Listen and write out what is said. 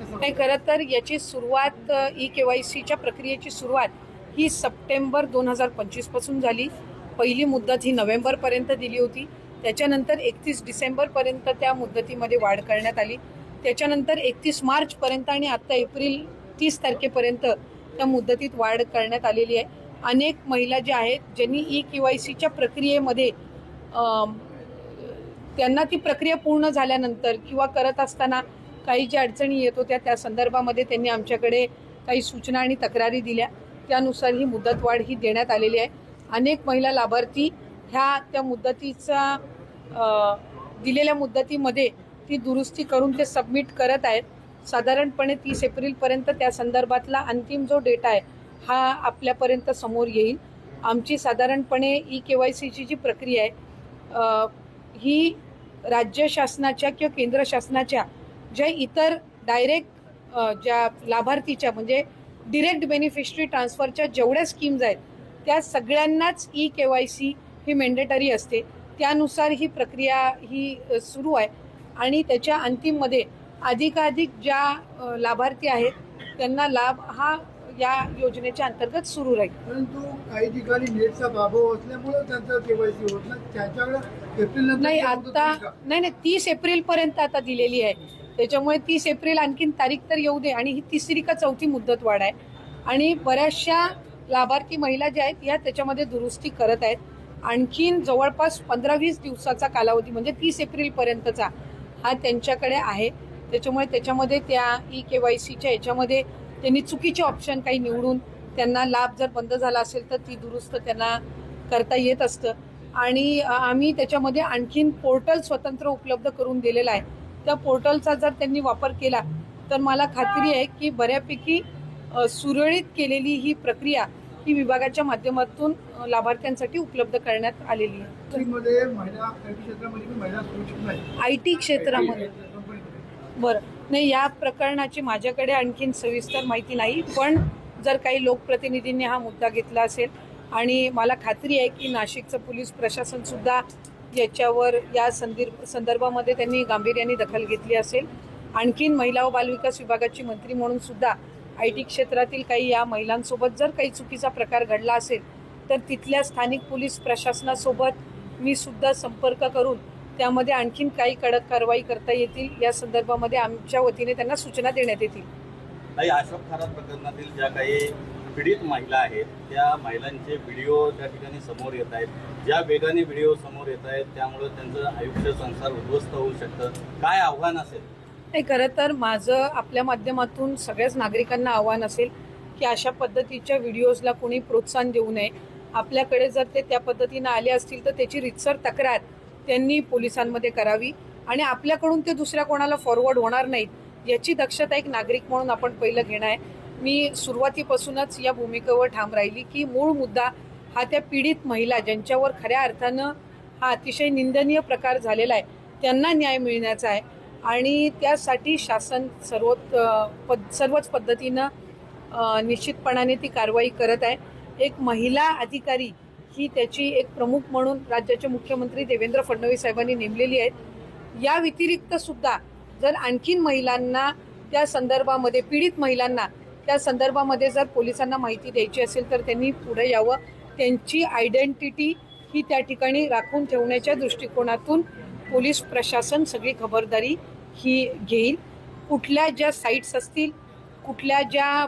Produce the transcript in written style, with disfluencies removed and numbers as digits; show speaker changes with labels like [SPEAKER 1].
[SPEAKER 1] नाही, खरं तर याची सुरुवात ई-केवायसीच्या प्रक्रियेची सुरुवात ही सप्टेंबर 2025 पासून झाली. पहिली मुदत ही नोव्हेंबरपर्यंत दिली होती. त्याच्यानंतर 31 डिसेंबरपर्यंत त्या मुदतीमध्ये वाढ करण्यात आली. त्याच्यानंतर 31 मार्चपर्यंत आणि आता एप्रिल 30 तारखेपर्यंत त्या मुदतीत वाढ करण्यात आलेली आहे. अनेक महिला ज्या आहेत ज्यांनी ई-केवायसीच्या प्रक्रियेमध्ये त्यांना ती प्रक्रिया पूर्ण झाल्यानंतर किंवा करत असताना काही ज्या अडचणी येत होत्या त्या संदर्भामध्ये त्यांनी आमच्याकडे काही सूचना आणि तक्रारी दिल्या. त्यानुसार ही मुदतवाढ ही देण्यात आलेली आहे. अनेक महिला लाभार्थी ह्या त्या मुदतीचा दिलेल्या मुदतीमध्ये ती दुरुस्ती करून ते सबमिट करत आहेत. साधारणपणे 30 एप्रिलपर्यंत त्या संदर्भातला अंतिम जो डेटा आहे हा आपल्यापर्यंत समोर येईल. आमची साधारणपणे ई-केवायसीची जी प्रक्रिया आहे ही राज्य शासनाच्या किंवा केंद्र शासनाच्या ज्या इतर डायरेक्ट ज्या लाभार्थीच्या म्हणजे डिरेक्ट बेनिफिशरी ट्रान्सफरच्या जेवढ्या स्कीम्स आहेत त्या सगळ्यांनाच ई-केवायसी ही मॅन्डेटरी असते. त्यानुसार ही प्रक्रिया ही सुरू आहे आणि त्याच्या अंतिममध्ये अधिकाधिक ज्या लाभार्थी आहेत त्यांना लाभ हा या योजनेच्या अंतर्गत सुरू राहील.
[SPEAKER 2] परंतु काही ठिकाणी नेटचा अभाव असल्यामुळे त्यांचं केवायसी होत नाही. त्याच्याकडे एप्रिल
[SPEAKER 1] नाही, आता नाही 30 एप्रिलपर्यंत आता दिलेली आहे. त्याच्यामुळे 30 एप्रिल आणखीन तारीख तर येऊ दे. आणि ही तिसरी का चौथी मुदत वाढ आहे आणि बऱ्याचशा लाभार्थी महिला ज्या आहेत या त्याच्यामध्ये दुरुस्ती करत आहेत. आणखीन जवळपास 15-20 दिवसाचा कालावधी म्हणजे 30 एप्रिलपर्यंतचा हा त्यांच्याकडे आहे. त्याच्यामुळे त्याच्यामध्ये त्या ई-केवायसीच्या याच्यामध्ये त्यांनी चुकीचे ऑप्शन काही निवडून त्यांना लाभ जर बंद झाला असेल तर ती दुरुस्त त्यांना करता येत असतं. आणि आम्ही त्याच्यामध्ये आणखीन पोर्टल स्वतंत्र उपलब्ध करून दिलेला आहे. त्या पोर्टलचा जर त्यांनी वापर केला तर मला खात्री आहे की बऱ्यापैकी सुरळीत केलेली ही प्रक्रिया ही विभागाच्या माध्यमातून लाभार्थ्यांसाठी उपलब्ध करण्यात आलेली आहे. IT क्षेत्रामध्ये बरं नाही, या प्रकरणाची माझ्याकडे आणखीन सविस्तर माहिती नाही. पण जर काही लोकप्रतिनिधींनी हा मुद्दा घेतला असेल आणि मला खात्री आहे की नाशिकचं पोलीस प्रशासनसुद्धा याच्यावर या संदर्भामध्ये त्यांनी गांभीर्याने दखल घेतली असेल. आणखीन महिला व बालविकास विभागाची मंत्री म्हणून सुद्धा IT क्षेत्रातील काही या महिलांसोबत जर काही चुकीचा प्रकार घडला असेल तर तिथल्या स्थानिक पोलीस प्रशासनासोबत मी सुद्धा संपर्क करून त्यामध्ये आणखीन काही कडक कारवाई करता येतील या संदर्भामध्ये आमच्या वतीने त्यांना सूचना देण्यात येतील.
[SPEAKER 3] काही अशोक खरात प्रकरणातील ज्या काही पीडित महिला आहेत त्या महिलांचे व्हिडिओ त्या ठिकाणी समोर येत आहेत. ज्या वेगाने व्हिडिओ समोर येत आहेत त्यामुळे त्यांचं आयुष्य संसार उद्ध्वस्त होऊ शकतं. काय आव्हान असेल?
[SPEAKER 1] नाही, खरं तर माझं आपल्या माध्यमातून सगळ्याच नागरिकांना आव्हान असेल की अशा पद्धतीच्या व्हिडिओजला कोणी प्रोत्साहन देऊ नये. आपल्याकडे जर ते त्या पद्धतीनं आले असतील तर त्याची रीतसर तक्रार त्यांनी पोलिसांमध्ये करावी आणि आपल्याकडून ते दुसऱ्या कोणाला फॉरवर्ड होणार नाहीत याची दक्षता एक नागरिक म्हणून आपण पहिलं घेणं आहे. मी सुरुवातीपासूनच या भूमिकेवर ठाम राहिली की मूळ मुद्दा हा त्या पीडित महिला ज्यांच्यावर खऱ्या अर्थानं हा अतिशय निंदनीय प्रकार झालेला आहे त्यांना न्याय मिळण्याचा आहे आणि त्यासाठी शासन सर्वच पद्धतीनं निश्चितपणाने ती कारवाई करत आहे. एक महिला अधिकारी ही त्याची एक प्रमुख म्हणून राज्याचे मुख्यमंत्री देवेंद्र फडणवीस साहेबांनी नेमलेली आहेत. या व्यतिरिक्त सुद्धा जर आणखीन महिलांना त्या संदर्भामध्ये पीडित महिलांना त्या संदर्भामध्ये जर पोलिसांना माहिती द्यायची असेल तर त्यांनी पुढे यावं. त्यांची आयडेंटिटी ही त्या ठिकाणी राखून ठेवण्याच्या दृष्टिकोनातून पोलीस प्रशासन सगळी खबरदारी ही घेईल. कुठल्या ज्या साईट्स असतील कुठल्या ज्या